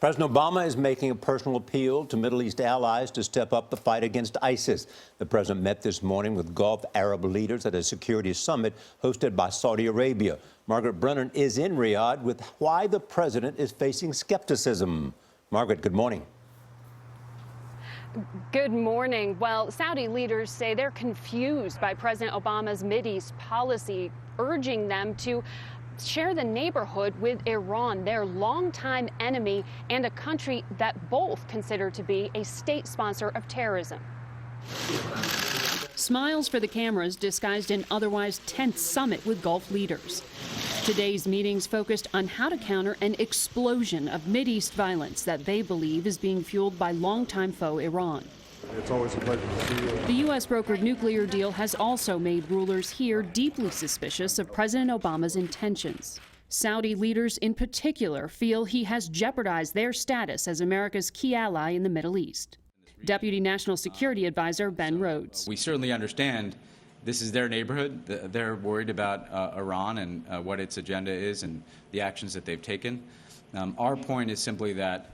President Obama is making a personal appeal to Middle East allies to step up the fight against ISIS. The president met this morning with Gulf Arab leaders at a security summit hosted by Saudi Arabia. Margaret Brennan is in Riyadh with why the president is facing skepticism. Margaret, good morning. Good morning. Well, Saudi leaders say they're confused by President Obama's Mideast policy, urging them to share the neighborhood with Iran, their longtime enemy and a country that both consider to be a state sponsor of terrorism. Smiles for the cameras disguised an otherwise tense summit with Gulf leaders. Today's meetings focused on how to counter an explosion of Mideast violence that they believe is being fueled by longtime foe Iran. It's always a pleasure to see you. The U.S.-brokered nuclear deal has also made rulers here deeply suspicious of President Obama's intentions. Saudi leaders in particular feel he has jeopardized their status as America's key ally in the Middle East. Deputy National Security Advisor Ben Rhodes. We certainly understand this is their neighborhood. They're worried about Iran and what its agenda is and the actions that they've taken. Our point is simply that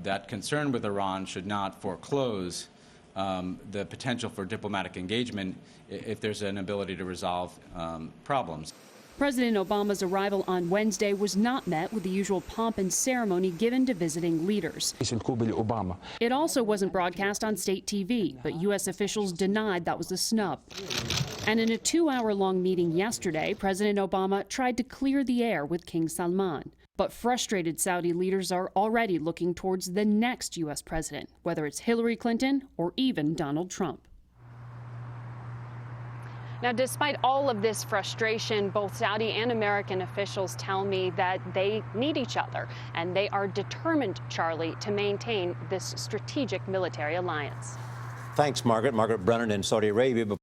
that concern with Iran should not foreclose the potential for diplomatic engagement if there's an ability to resolve problems. President Obama's arrival on Wednesday was not met with the usual pomp and ceremony given to visiting leaders. It also wasn't broadcast on state TV, but U.S. officials denied that was a snub. And in a 2-hour-long meeting yesterday, President Obama tried to clear the air with King Salman. But frustrated Saudi leaders are already looking towards the next U.S. president, whether it's Hillary Clinton or even Donald Trump. Now, despite all of this frustration, both Saudi and American officials tell me that they need each other, and they are determined, Charlie, to maintain this strategic military alliance. Thanks, Margaret. Margaret Brennan in Saudi Arabia.